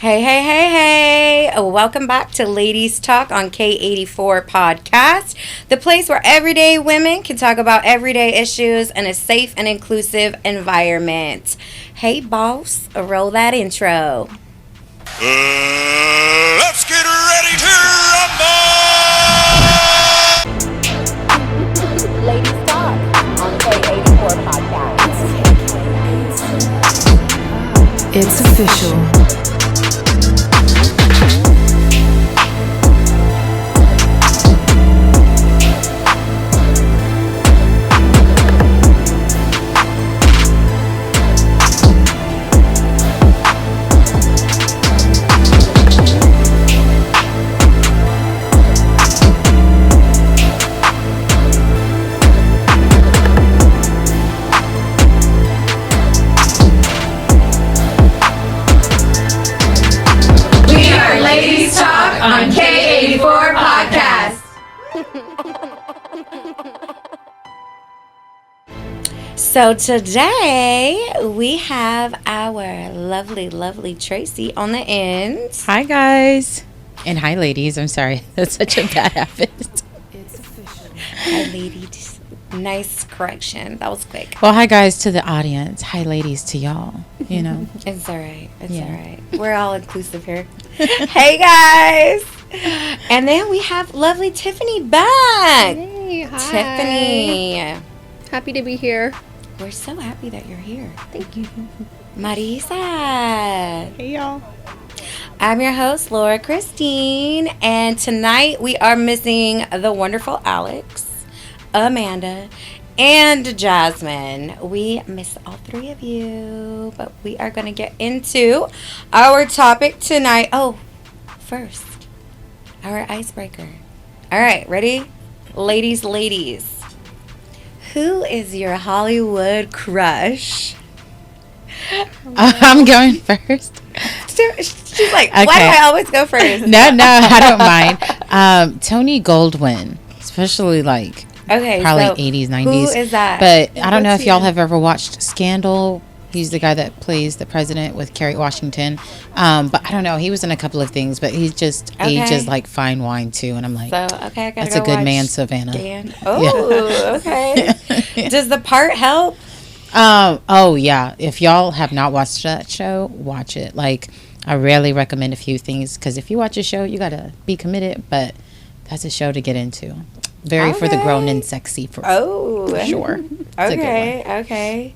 Hey, hey, hey, hey. Welcome back to Ladies Talk on K84 Podcast, the place where everyday women can talk about everyday issues in a safe and inclusive environment. Hey, boss, roll that intro. Let's get ready to rumble! Ladies Talk on K84 Podcast. It's official. On K84 Podcast. So today we have our lovely Tracy on the end. Hi guys. And hi ladies. I'm sorry. That's such a bad habit. It's official. Hi ladies. Nice correction. That was quick. Well, hi guys to the audience. Hi ladies to y'all. You know. It's all right. It's all right. We're all inclusive here. Hey guys. And then we have lovely Tiffany back. Hey, hi. Tiffany. Happy to be here. We're so happy that you're here. Thank you. Marisa. Hey, y'all. I'm your host, Laura Christine. And tonight we are missing the wonderful Alex, Amanda, and Jasmine. We miss all three of you. But we are going to get into our topic tonight. Oh, first. Our icebreaker. All right, ready? Ladies. Who is your Hollywood crush? I'm going first. She's like, Okay. why do I always go first? No, I don't mind. Tony Goldwyn, especially like Okay, probably so 80s, 90s. who is that? But I don't know if y'all have ever watched Scandal. He's the guy that plays the president with Kerry Washington. But I don't know. He was in a couple of things, but he's just ages like fine wine too. And I'm like, So, okay, I gotta that's go a good watch man, Savannah. Dan. Oh, okay. Does the part help? Oh yeah. If y'all have not watched that show, watch it. Like, I really recommend a few things because if you watch a show, you gotta be committed. But that's a show to get into. Very for the grown and sexy for sure. It's a good one. Okay.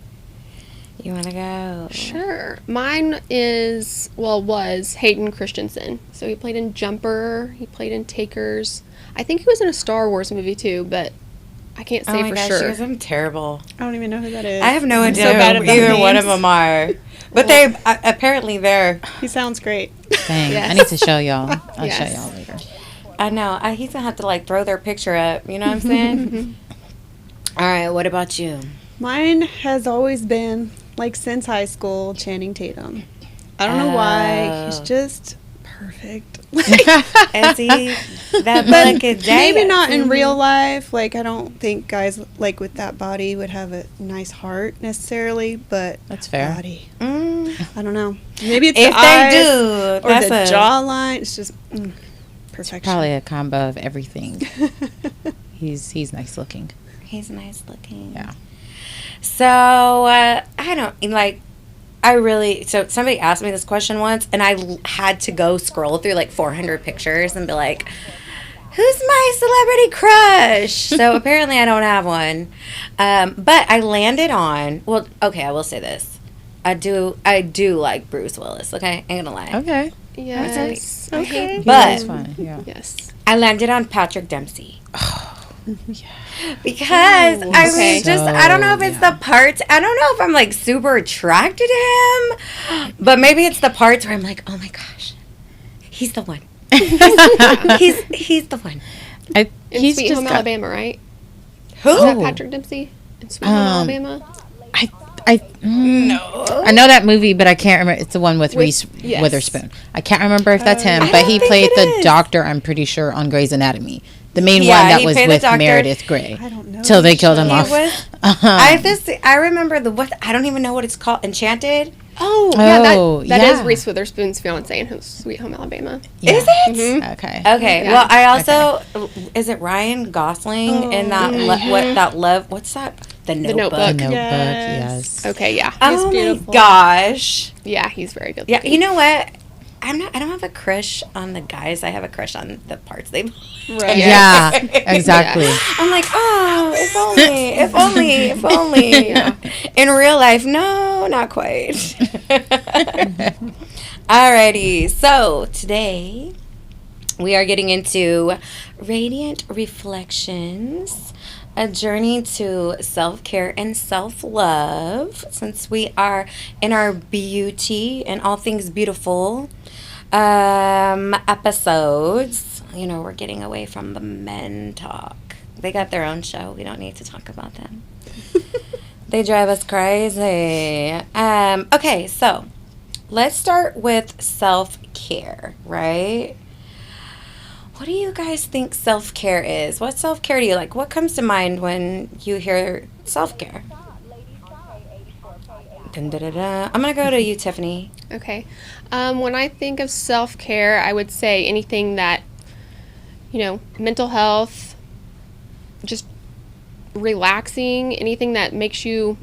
You want to go? Sure. Mine was Hayden Christensen. So he played in Jumper. He played in Takers. I think he was in a Star Wars movie too, but I can't say for sure. I'm terrible. I don't even know who that is. I have no idea so bad who about either names. one of them are. But they apparently they're. He sounds great. Dang, Yes. I need to show y'all. I'll show Yes. y'all later. I know. He's gonna have to like throw their picture up. You know what I'm saying? All right. What about you? Mine has always been, like, since high school, Channing Tatum. I don't know why. He's just perfect. Is he that bucket? Maybe not in real life. Like, I don't think guys, like, with that body would have a nice heart necessarily, but That's fair. body. Mm. I don't know. Maybe it's If the they eyes do, or that's the a jawline. It's just perfection. Probably a combo of everything. He's nice looking. He's nice looking. Yeah. So I don't like. So somebody asked me this question once, and I had to go scroll through like 400 pictures and be like, "Who's my celebrity crush?" So apparently I don't have one. But I landed on. Well, okay, I will say this. I do like Bruce Willis. Okay, ain't gonna lie. Okay. Yes. Okay. But That's fine. Yeah. Yes. I landed on Patrick Dempsey. Yeah. Because Ooh, I okay. mean, just I don't know if it's the parts. I don't know if I'm like super attracted to him, but maybe it's the parts where I'm like, oh my gosh, he's the one. he's the one. In He's Sweet just Home got, Alabama, right? Who? Is that Patrick Dempsey? In Sweet Home Alabama? I know that movie, but I can't remember. It's the one with Reese yes. Witherspoon. I can't remember if that's him, I but don't he think played it the is. doctor, I'm pretty sure, on Grey's Anatomy. The main Yeah, one that he was played the with doctor. Meredith Grey. I don't know. Till they killed him He off. was. I remember I don't even know what it's called. Enchanted. Oh, yeah, Oh, that is yeah. Reese Witherspoon's fiance in Sweet Home Alabama. Yeah. Is it? Mhm. Okay. Okay. Yeah. Well, I also is it Ryan Gosling in that what's that? The The Notebook. The Notebook. Notebook. Yes. Yes. Okay, yeah. Oh beautiful. my gosh. Yeah, he's very good. Yeah, looking. you know what? I don't have a crush on the guys. I have a crush on the parts they play. Right. Yeah. Exactly. I'm like, oh, if only, if only, if only. In real life, no, not quite. Alrighty, so today we are getting into Radiant Reflections, a journey to self-care and self-love, since we are in our beauty and all things beautiful episodes. You know, we're getting away from the men talk. They got their own show. We don't need to talk about them. They drive us crazy. Okay, so let's start with self-care, right? What do you guys think self-care is? What self-care do you like? What comes to mind when you hear self-care? Dun, dun, dun, dun. I'm going to go to you, Tiffany. Okay. When I think of self-care, I would say anything that, mental health, just relaxing, anything that makes you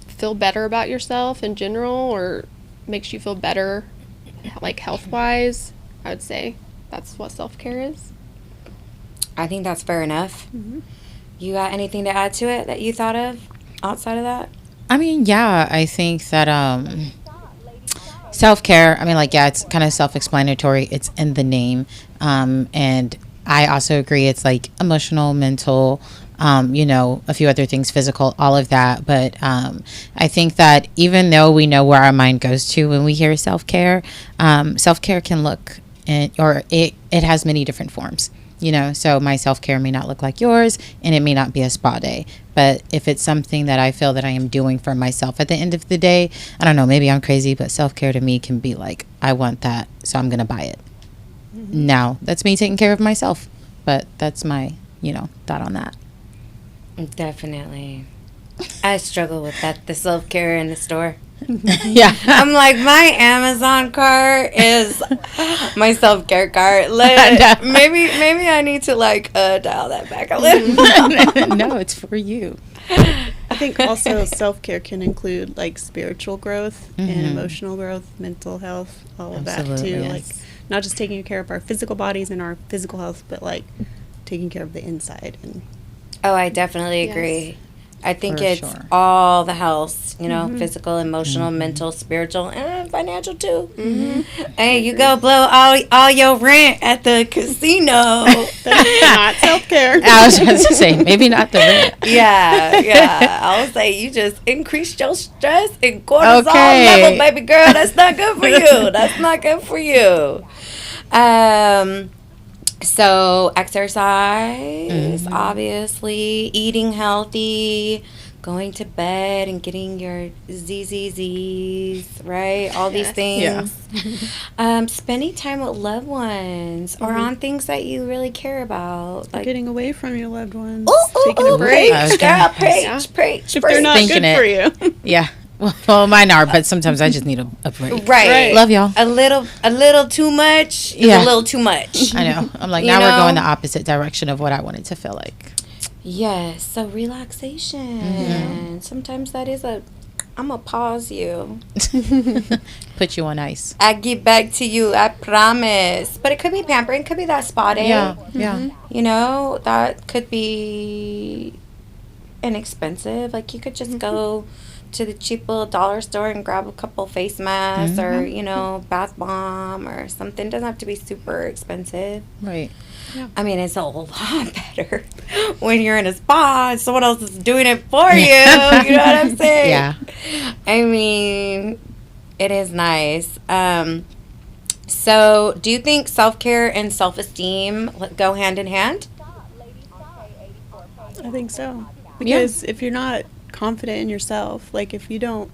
feel better about yourself in general or makes you feel better, like health-wise, I would say that's what self-care is. I think that's fair enough. You got anything to add to it that you thought of outside of that? I mean, yeah, I think that self-care, I mean, like, yeah, it's kind of self-explanatory. It's in the name. And I also agree it's like emotional, mental, a few other things, physical, all of that. But I think that even though we know where our mind goes to when we hear self-care can look, or it has many different forms. So my self-care may not look like yours, and it may not be a spa day. But if it's something that I feel that I am doing for myself at the end of the day, I don't know, maybe I'm crazy, but self-care to me can be like, I want that, so I'm going to buy it. Now, that's me taking care of myself. But that's my, thought on that. Definitely. I struggle with that, the self-care in the store. Yeah. I'm like, my Amazon cart is my self-care cart. Maybe I need to dial that back a little. No, it's for you. I think also self-care can include like spiritual growth and emotional growth, mental health, all of that Absolutely, too. yes. Like not just taking care of our physical bodies and our physical health, but like taking care of the inside. And Oh, I definitely Yes. agree. I think For it's sure. all the health, physical, emotional, mental, spiritual, and financial too. Hey, you go blow all your rent at the casino. that's not self-care. I was going to say, maybe not the rent. Yeah. I would say you just increased your stress and cortisol Okay. level, baby girl. That's not good for you. That's not good for you. So exercise, obviously, eating healthy, going to bed and getting your ZZZs, right? All these Yes. things. Spending time with loved ones or on things that you really care about. Like, Getting away from your loved ones, ooh, taking a preach, break. girl, preach, Yeah. preach. If they're not Thinking good for it. you. Yeah. Well, mine are, but sometimes I just need a break. Right. Love y'all. A little too much is Yeah. a little too much. I know. I'm like, You now we're going know? the opposite direction of what I wanted to feel like. Yes, so relaxation. Sometimes that is I'm going to pause you. Put you on ice. I get back to you, I promise. But it could be pampering, could be that spa day. Yeah. Yeah. That could be inexpensive. Like, you could just go to the cheap little dollar store and grab a couple face masks or, bath bomb or something. It doesn't have to be super expensive. Right. I mean, it's a lot better when you're in a spa and someone else is doing it for you. You know what I'm saying? Yeah. I mean, it is nice. So, do you think self-care and self-esteem go hand in hand? I think so. Because if you're not confident in yourself, like if you don't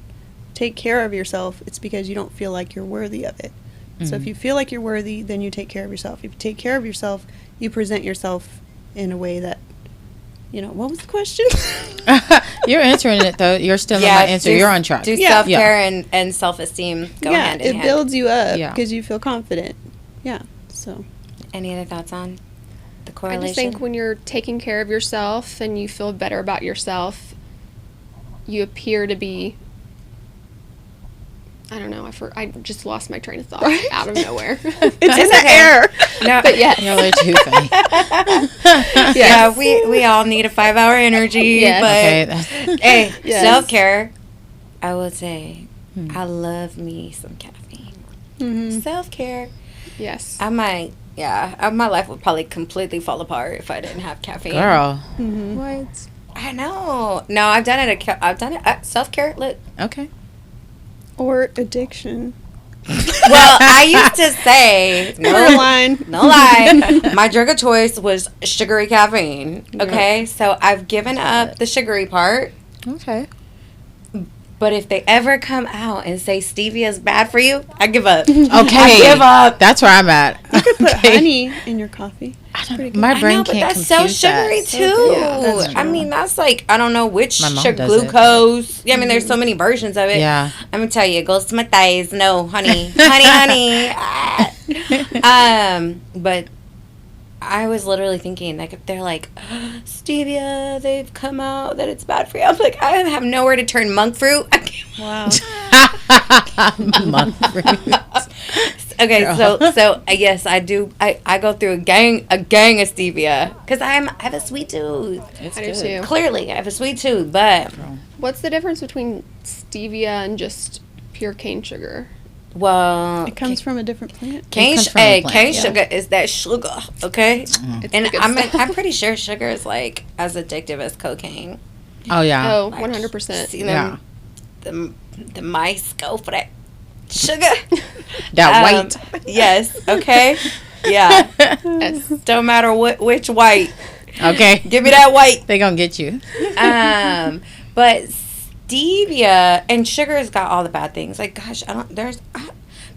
take care of yourself, it's because you don't feel like you're worthy of it. So if you feel like you're worthy, then you take care of yourself. If you take care of yourself, you present yourself in a way that, what was the question? You're answering it though. You're still Yeah, on my answer. You're on track. Do Yeah. self-care and self-esteem go hand in it hand. builds you up Yeah. because you feel confident. Yeah. So Any other thoughts on the I correlation? just think when you're taking care of yourself and you feel better about yourself, you appear to be. I don't know. I just lost my train of thought out of nowhere. it's in the okay. air. No, But yes. Y'all are too funny. yeah, we all need a 5-hour energy. Yes. But Okay. hey, Yes. self-care, I would say I love me some caffeine. Mm-hmm. Self-care, Yes. my life would probably completely fall apart if I didn't have caffeine. Girl. Mm-hmm. What? I know. No, I've done it. I've done it. Self-care. Look. Okay. Or addiction. Well, I used to say Borderline. no lie. My drug of choice was sugary caffeine. Okay, so I've given up the sugary part. Okay. But if they ever come out and say stevia is bad for you, I give up. Okay. I give up. That's where I'm at. You could put honey in your coffee. My brain I know, but can't that's so compute sugary that. too. Yeah, that's I true. mean, that's like I don't know which My mom sugar does it. glucose. Yeah, I mean, there's so many versions of it. Yeah. I'm gonna tell you, it goes to my thighs. No, honey, honey. But I was literally thinking, like, if they're like stevia, they've come out that it's bad for you. I'm like, I have nowhere to turn monk fruit. Wow. Monk fruit. Okay, so yes, I do. I go through a gang of stevia because I have a sweet tooth. It's I do good. too. Clearly, I have a sweet tooth, but What's the difference between stevia and just pure cane sugar? well, It comes from a different plant. cane, comes from a plant, cane yeah. sugar is that sugar, okay? It's And the good stuff. I'm pretty sure sugar is like as addictive as cocaine. Oh yeah. Oh, Like, 100%. See them, the mice go for that sugar. That white. Yes. Okay. Yeah. Yes. Don't matter which white. Okay. Give me that white. They gonna get you. But stevia and sugar's got all the bad things. Like, gosh,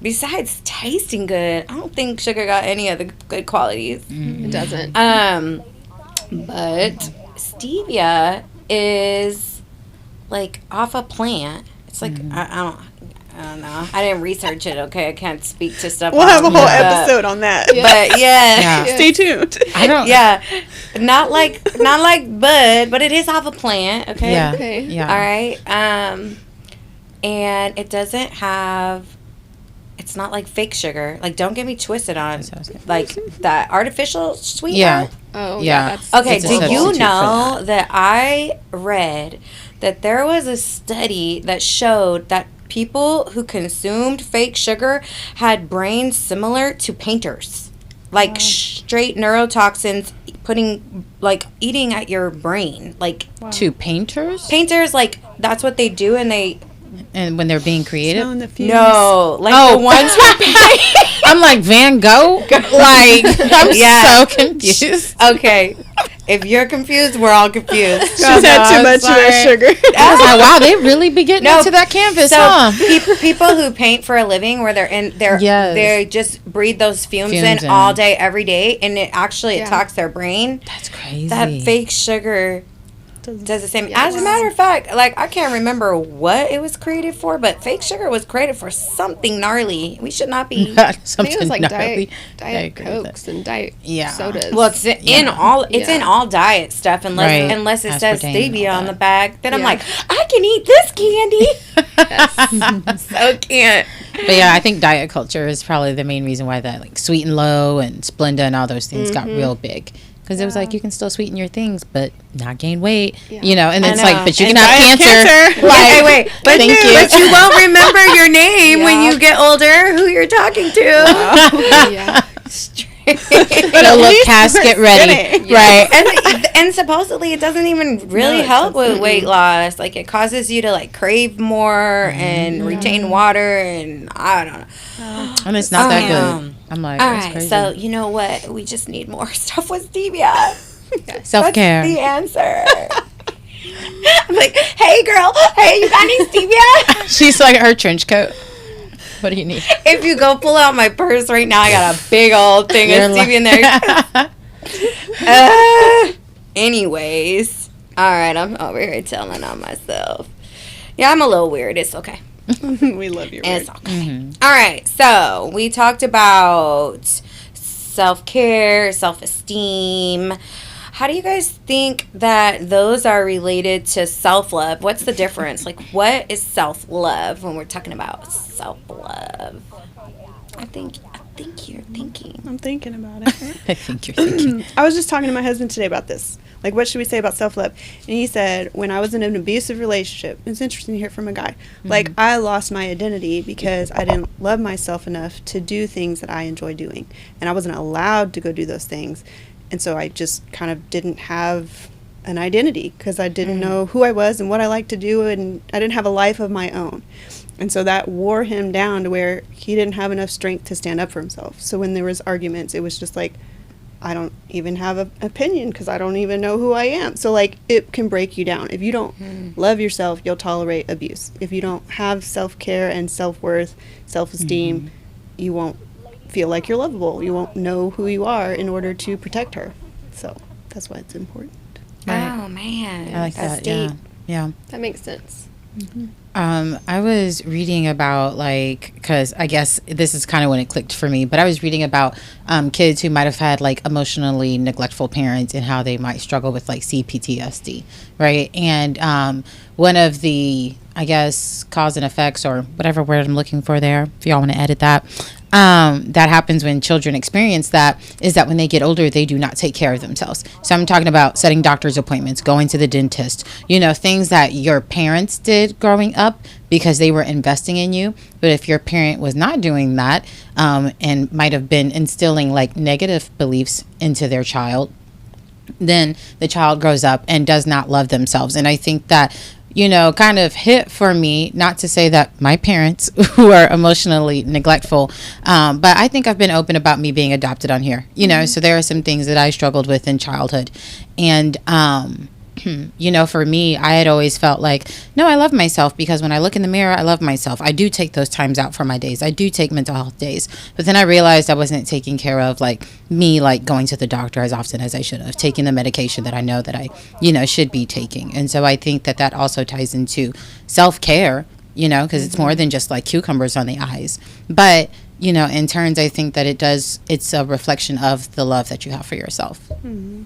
besides tasting good, I don't think sugar got any of the good qualities. It doesn't. But stevia is like off a plant. It's like I don't know. I didn't research it. Okay, I can't speak to stuff. We'll have a whole Yeah. episode on that. But yeah. Yeah. Stay tuned. I don't. Yeah, not like bud, but it is off a plant. Okay. Yeah. Okay. Yeah. All right. And it doesn't have. It's not like fake sugar. Like, don't get me twisted on That's what I was gonna like that artificial sweetener. Yeah. Oh, Yeah. That's, Okay, It's a do you substitute for know that I read that there was a study that showed that people who consumed fake sugar had brains similar to painters? Like straight neurotoxins eating at your brain. Like To painters, painters, like that's what they do and and when they're being creative. Smelling the fumes. no, like Oh. the ones who I'm like Van Gogh. Like I'm Yeah. so confused. Okay. If you're confused, we're all confused. She's had too much of that sugar. I was like, wow, they really be getting No, into that canvas, So huh? people who paint for a living, where Yes. they just breathe those fumes Fumes in in. all day, every day, and it actually Yeah. attacks their brain. That's crazy. That fake sugar does the same. As a Yes. matter of fact, like I can't remember what it was created for, but fake sugar was created for something gnarly. We should not be. I think Something it was like gnarly. diet I agree with Cokes and diet Yeah. sodas. Well, it's in all it's in Yeah. all diet stuff unless Right. unless it says Aspartame and stevia all on that. the back. Then I'm Yeah. like, I can eat this candy. So can't. But yeah, I think diet culture is probably the main reason why that like Sweet and Low and Splenda and all those things got real big. Because it was like you can still sweeten your things, but not gain weight. Yeah. You know, and I it's know. like, but you And can have cancer. Like, Hey, wait, but Thank you. But you won't remember your name when Yeah. you get older. Who you're talking to? yeah. It'll look casket ready, skinny. right? And supposedly it doesn't even really No, it help with doesn't. weight loss. Like it causes you to like crave more and retain water, and I don't know. And it's not that Um, good. I'm like, All that's right, crazy. so you know what? We just need more stuff with stevia. Self care. That's the answer. I'm like, hey girl, hey, you got any stevia? She's like her trench coat. What do you need? If you go pull out my purse right now, I got a big old thing You're of like- stevia in there. Anyways, All right, I'm over here telling on myself. Yeah, I'm a little weird. It's okay. We love your It's word. okay. All right, so we talked about self-care, self-esteem. How do you guys think that those are related to self-love? What's the difference? Like, what is self-love when we're talking about self-love? I think you're thinking. I'm thinking about it. I think you're thinking. I was just talking to my husband today about this. Like, what should we say about self-love? And he said, when I was in an abusive relationship, it's interesting to hear from a guy. Like, I lost my identity because I didn't love myself enough to do things that I enjoy doing. And I wasn't allowed to go do those things. And so I just kind of didn't have an identity because I didn't know who I was and what I liked to do. And I didn't have a life of my own. And so that wore him down to where he didn't have enough strength to stand up for himself. So when there was arguments, it was just like, I don't even have an opinion because I don't even know who I am. So, like, it can break you down. If you don't love yourself, you'll tolerate abuse. If you don't have self-care and self-worth, self-esteem, you won't feel like you're lovable. You won't know who you are in order to protect her. So that's why it's important. Oh, man. I like That's that. deep. Yeah. That makes sense. I was reading about, like, because I guess this is kind of when it clicked for me, but I was reading about kids who might have had, like, emotionally neglectful parents and how they might struggle with, like, CPTSD, right? And one of the, I guess, cause and effects, or whatever word I'm looking for there, if y'all want to edit that, that happens when children experience that, is that when they get older, they do not take care of themselves. So I'm talking about setting doctor's appointments, going to the dentist, things that your parents did growing up because they were investing in you. But if your parent was not doing that, and might have been instilling, like, negative beliefs into their child, then the child grows up and does not love themselves. And I think that, kind of hit for me, not to say that my parents who are emotionally neglectful, but I think I've been open about me being adopted on here, so there are some things that I struggled with in childhood. And, for me, I had always felt like, no, I love myself because when I look in the mirror, I love myself. I do take those times out for my days. I do take mental health days. But then I realized I wasn't taking care of, like, me, like, going to the doctor as often as I should have, taking the medication that I know that I, should be taking. And so I think that that also ties into self-care, because it's more than just, like, cucumbers on the eyes. But, in turns, I think that it's a reflection of the love that you have for yourself. Mm-hmm.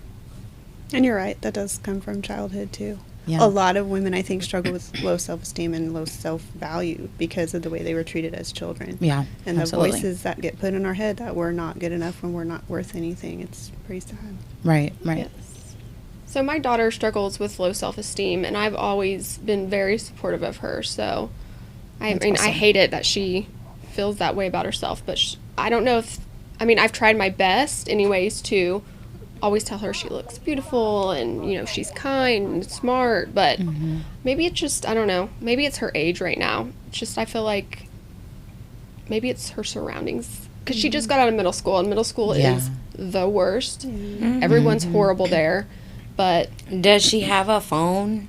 And you're right, that does come from childhood too. Yeah. A lot of women, I think, struggle with low self-esteem and low self-value because of the way they were treated as children. Yeah, and absolutely. the voices that get put in our head that we're not good enough when we're not worth anything. It's pretty sad. Right. Yes. So my daughter struggles with low self-esteem, and I've always been very supportive of her. So, I hate it that she feels that way about herself, but I don't know if, I've tried my best anyways to always tell her she looks beautiful and, she's kind and smart, but maybe it's just, I don't know, maybe it's her age right now. It's just, I feel like maybe it's her surroundings, because she just got out of middle school, and middle school is the worst. Everyone's horrible there, but Does she have a phone?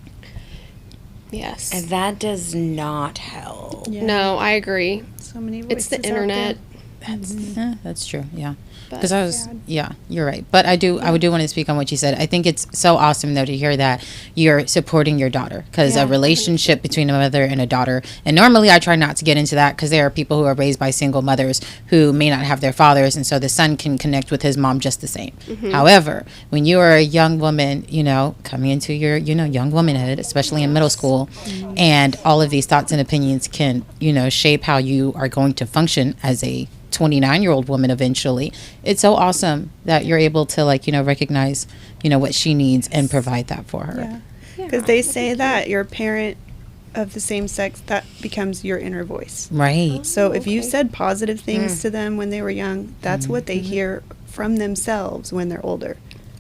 yes. And that does not help. Yeah. No, I agree. So many voices It's the out internet. That's true. Yeah. But Because you're right. But I do want to speak on what you said. I think it's so awesome though to hear that you're supporting your daughter, because a relationship between a mother and a daughter, and normally I try not to get into that because there are people who are raised by single mothers who may not have their fathers, and so the son can connect with his mom just the same. However, when you are a young woman, coming into your, young womanhood, especially in middle school, and all of these thoughts and opinions can, shape how you are going to function as a 29-year-old woman eventually. It's so awesome that you're able to, like, recognize, what she needs and provide that for her. Yeah, because they say that your parent of the same sex, that becomes your inner voice. Right. So if you said positive things to them when they were young, that's what they hear from themselves when they're older.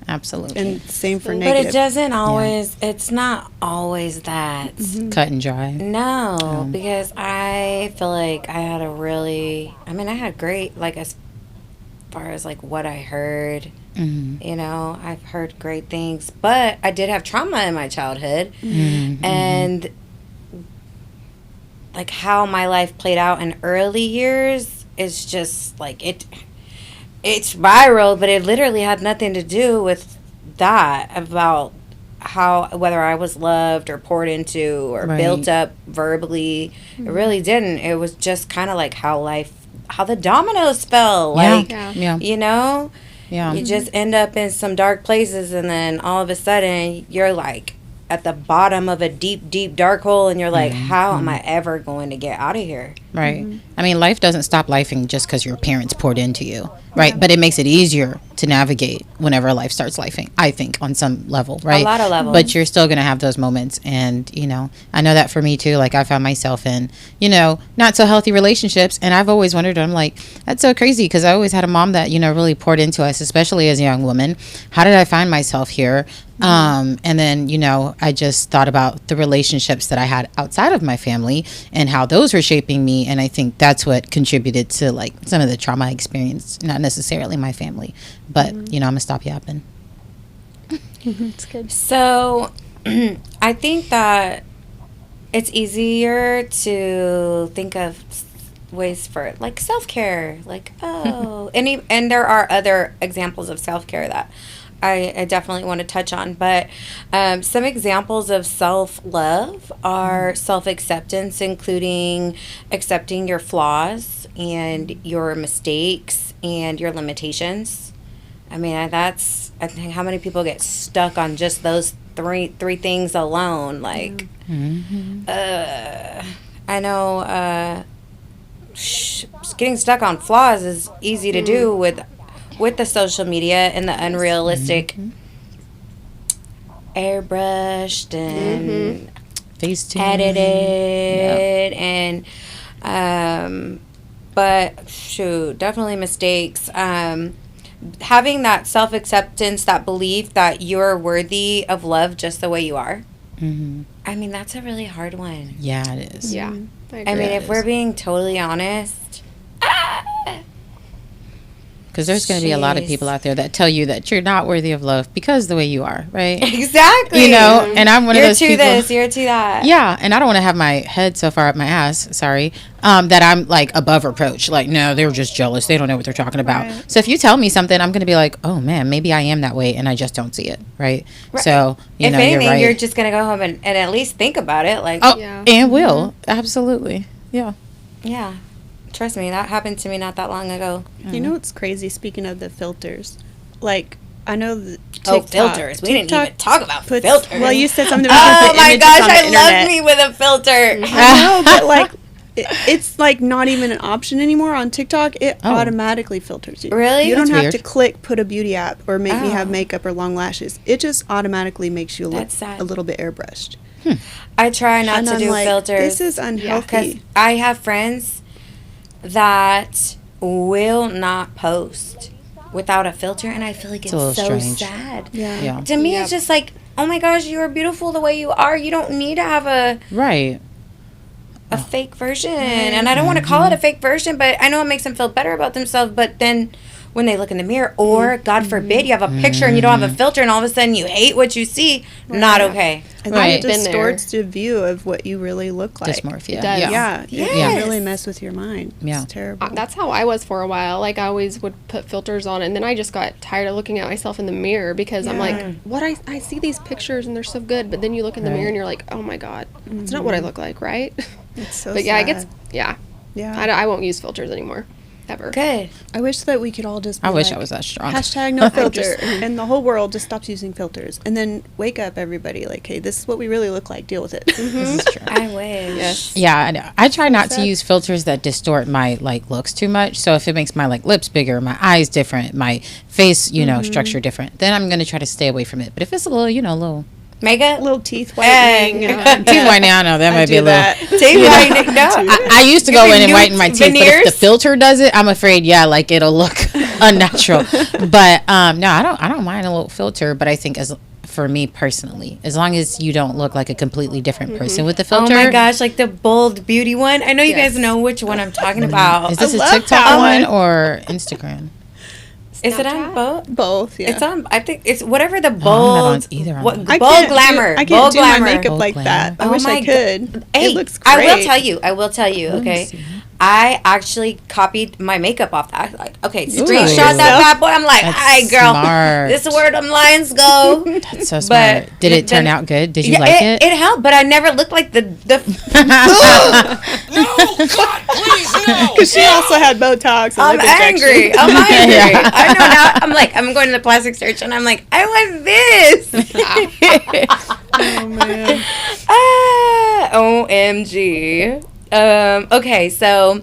Absolutely. And same for But negative. it doesn't always, it's not always that. Cut and dry. No, because I feel like I had I had great, like, as far as, like, what I heard, I've heard great things, but I did have trauma in my childhood, and, like, how my life played out in early years is just, like, it spiraled, but it literally had nothing to do with that, about how whether I was loved or poured into or Right. built up verbally. It really didn't. It was just kind of like how the dominoes fell. Like, Yeah. Yeah. you know, Yeah. you just end up in some dark places, and then all of a sudden you're like at the bottom of a deep, deep dark hole, and you're like, how am I ever going to get out of here? Right. I mean, life doesn't stop lifing just because your parents poured into you, right? But it makes it easier to navigate whenever life starts lifing, I think, on some level, right? lot of levels. But you're still going to have those moments. And, you know, I know that for me too. Like, I found myself in, you know, not so healthy relationships. And I've always wondered, I'm like, that's so crazy because I always had a mom that, you know, really poured into us, especially as a young woman. How did I find myself here? And then, you know, I just thought about the relationships that I had outside of my family and how those were shaping me. And I think that's what contributed to like some of the trauma I experienced, not necessarily my family, but you know, I'm gonna stop yapping. It's good. So I think that it's easier to think of ways for like self-care, like and there are other examples of self-care that I definitely want to touch on, but some examples of self-love are self-acceptance, including accepting your flaws and your mistakes and your limitations. I mean, I think how many people get stuck on just those three things alone. Like, I know getting stuck on flaws is easy to do with the social media and the unrealistic airbrushed and Facetune. edited and but shoot, definitely mistakes. Having that self-acceptance, that belief that you're worthy of love just the way you are. I mean, that's a really hard one. Yeah, it is. Yeah. I mean, if we're being totally honest, Because there's going to be a lot of Jeez. people out there that tell you that you're not worthy of love because the way you are, right? exactly. You know, and I'm one of You're those to people. this, you're to that. Yeah, and I don't want to have my head so far up my ass, sorry, that I'm like above reproach. Like, no, they're just jealous. They don't know what they're talking about. Right. So if you tell me something, I'm going to be like, oh man, maybe I am that way and I just don't see it, right? So, you If know, anything, you're right. you're just gonna go home and at least think about it. Like, oh, Yeah. and will. Absolutely. Yeah. yeah, trust me, that happened to me not that long ago. You know what's crazy? Speaking of the filters, like I know the Oh, TikTok, filters. We didn't even talk about puts- filters. Well, you said something about Oh put my images gosh, on the I internet. love me with a filter. I know, but like it's like not even an option anymore on TikTok. It Oh. automatically filters you. Really? You don't That's have weird. to click put a beauty app or make me have Oh. makeup or long lashes. It just automatically makes you look That's sad. a little bit airbrushed. I try not And to I'm do like, filters. this is because unhealthy. I have friends that will not post without a filter, and I feel like it's a little so strange. sad. Yeah. Yeah. To me, Yep. it's just like, oh my gosh, you are beautiful the way you are. You don't need to have Right. a fake version. And I don't want to call it a fake version, but I know it makes them feel better about themselves. But then when they look in the mirror, or God forbid, you have a picture and you don't have a filter, and all of a sudden you hate what you see, not okay. I think Right. it Been there. distorts the view of what you really look like. Dysmorphia. It does. Yeah. Yeah, it Yes. can really mess with your mind. Yeah. It's terrible. That's how I was for a while. Like, I always would put filters on, and then I just got tired of looking at myself in the mirror because I'm like, what I see these pictures and they're so good, but then you look in the mirror and you're like, oh my God, it's not what I look like, right? It's so But yeah, it sad. gets, yeah. Yeah. I won't use filters anymore. Ever. Good. I wish that we could all just be I wish like, I was that strong. Hashtag no filter. And the whole world just stops using filters. And then wake up everybody like, hey, this is what we really look like. Deal with it. This is true. I wish. Yes. Yeah, I know. I try not to sad. use filters that distort my like looks too much. So if it makes my like lips bigger, my eyes different, my face, you know, structure different, then I'm gonna try to stay away from it. But if it's a little, you know, little Makeup? Little teeth Hey. whitening. teeth whitening, I know that might be a do little. that. Teeth whitening? No. I used to go in and New whiten my teeth, but if the veneers? filter does it, I'm afraid, yeah, like it'll look unnatural. But no, I don't mind a little filter. But I think as for me personally, as long as you don't look like a completely different person with the Oh filter. my gosh, like the bold beauty one. I know you Yes. guys know which one I'm talking about. Is this I a love TikTok that one one. or Instagram? Is it on Snapchat? both? Both, yeah. It's on. I think it's whatever the not bold. on either on What, them. I bold can't glamour. I can't bold do glamour. my makeup Bold like glamour. that. I Oh wish my I could. Hey, It looks great. I will tell you. I will tell you. Okay. see. I actually copied my makeup off that. I like, okay, Ooh. screenshot that bad boy. I'm like, all That's right, girl, smart. this is where them lines go. That's so smart. Did it turn out good? Did you Yeah, like it? It helped, but I never looked like the Because she also had Botox. And I'm lip angry. injections. I'm angry. Yeah. I know now. I'm like, I'm going to the plastic surgeon. I'm like, I want this. Oh man. OMG. Okay, so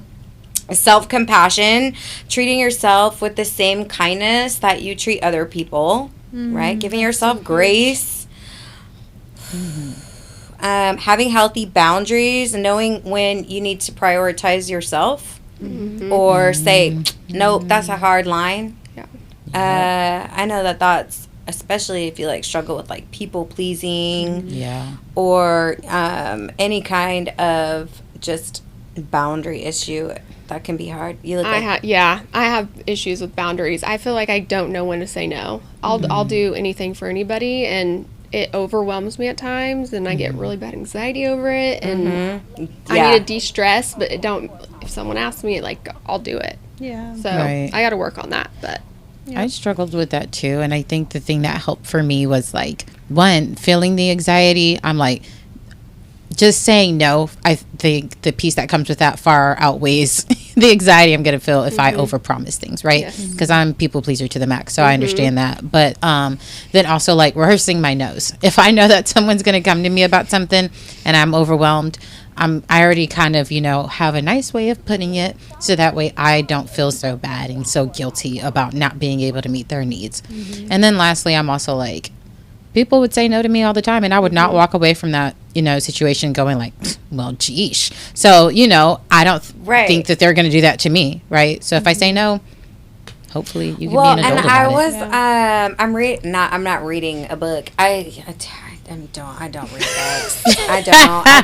self-compassion, treating yourself with the same kindness that you treat other people, right? Giving yourself grace. Having healthy boundaries, knowing when you need to prioritize yourself or say, nope, that's a hard line. I know that's, especially if you like struggle with like people pleasing Yeah. or any kind of just boundary issue, that can be hard. You look like I have issues with boundaries. I feel like I don't know when to say no. I'll do anything for anybody, and it overwhelms me at times, and I get really bad anxiety over it, and I Yeah. need to de-stress, but if someone asks me, like, I'll do it. Yeah. So Right. I got to work on that, but I struggled with that too. And I think the thing that helped for me was like, one, feeling the anxiety. I'm like, just saying no. I think the piece that comes with that far outweighs the anxiety I'm going to feel if I overpromise things, right? Yes. Because I'm people pleaser to the max. So I understand that. But then also like rehearsing my no's. If I know that someone's going to come to me about something and I'm overwhelmed, I already kind of, have a nice way of putting it so that way I don't feel so bad and so guilty about not being able to meet their needs. And then lastly, I'm also like, people would say no to me all the time and I would not walk away from that, situation going like, well, geesh. So, I don't think that they're going to do that to me. Right. So if I say no, hopefully you can be an adult and about I it. was I'm not reading a book. I don't read books. I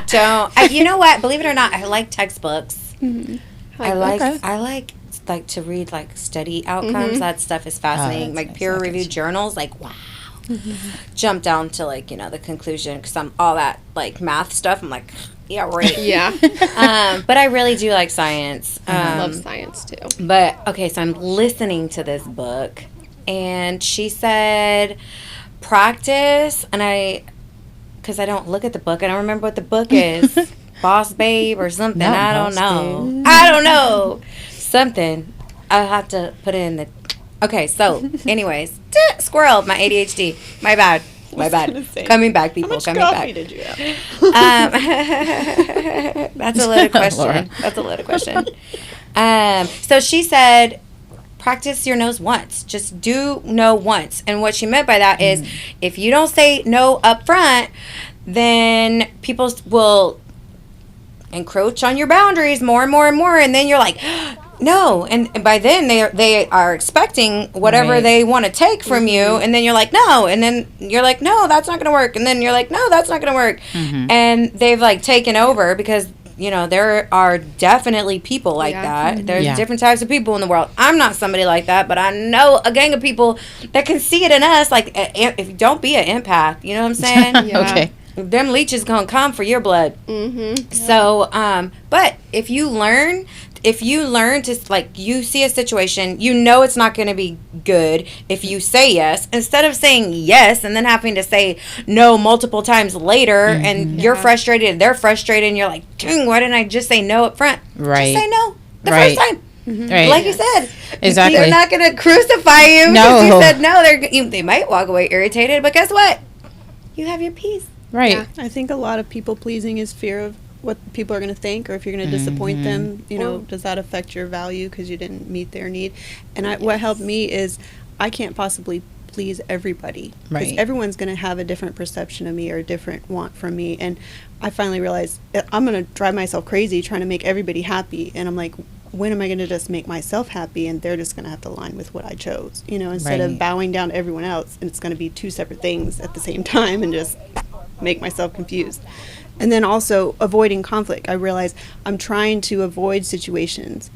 don't. You know what? Believe it or not, I like textbooks. I like to read like study outcomes. That stuff is fascinating. that's Like nice. peer reviewed journals. Like wow. Jump down to like the conclusion because I'm all that like math stuff. I'm like yeah right. yeah. But I really do like science. I love science too. But okay, so I'm listening to this book, and she said, practice, and because I don't look at the book, I don't remember what the book is, Boss Babe or something. Not I don't Boss know. Babe. I don't know. Something. I'll have to put it in the. Okay, so anyways, squirrel, my ADHD. My bad. My gonna bad. say, Coming back, How people. much Coming coffee back. did you have? That's a loaded question. Laura. That's a loaded question. So she said, practice your no's once. Just do no once. And what she meant by that is if you don't say no up front, then people will encroach on your boundaries more and more and more. And then you're like, no. And by then they are expecting whatever Right. they want to take from you. And then you're like, no. And then you're like, no, that's not going to work. And then you're like, no, that's not going to work. And they've like taken over because there are definitely people like that. There's Yeah. different types of people in the world. I'm not somebody like that, but I know a gang of people that can see it in us. Like, if don't be an empath, you know what I'm saying? Yeah. Okay. Them leeches gonna come for your blood. So, but if you learn to, like, you see a situation, it's not going to be good if you say yes, instead of saying yes and then having to say no multiple times later, and you're frustrated and they're frustrated and you're like, dang, why didn't I just say no up front? Right. Just say no the Right. first time. Right. Like you said, Exactly. they're not going to crucify you No. because you said no. They might walk away irritated, but guess what? You have your peace. Right. Yeah. I think a lot of people pleasing is fear of what people are going to think, or if you're going to disappoint them, does that affect your value because you didn't meet their need? And what helped me is I can't possibly please everybody because Right. everyone's going to have a different perception of me or a different want from me. And I finally realized I'm going to drive myself crazy trying to make everybody happy. And I'm like, when am I going to just make myself happy and they're just going to have to align with what I chose, instead of Right. bowing down to everyone else, and it's going to be two separate things at the same time and just make myself confused. And then also avoiding conflict. I realize I'm trying to avoid situations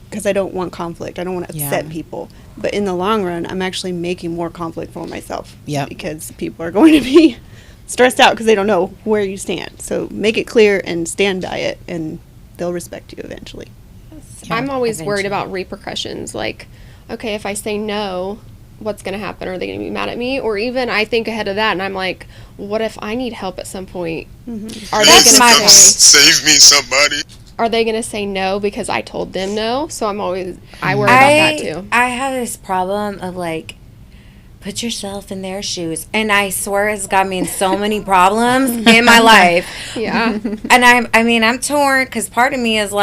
because I don't want conflict. I don't want to upset Yeah. people. But in the long run, I'm actually making more conflict for myself. Yep. Because people are going to be stressed out because they don't know where you stand. So make it clear and stand by it, and they'll respect you eventually. I'm always worried eventually. about repercussions. Like, okay, if I say no, what's going to happen? Are they going to be mad at me? Or even I think ahead of that and I'm like, what if I need help at some point? Mm-hmm. Are That's they my going thing. to say, Save me, somebody. are they going to say no because I told them no? So I worry about that too. I have this problem of like, put yourself in their shoes, and I swear it's got me in so many problems in my life. Yeah. And I'm torn because part of me is like,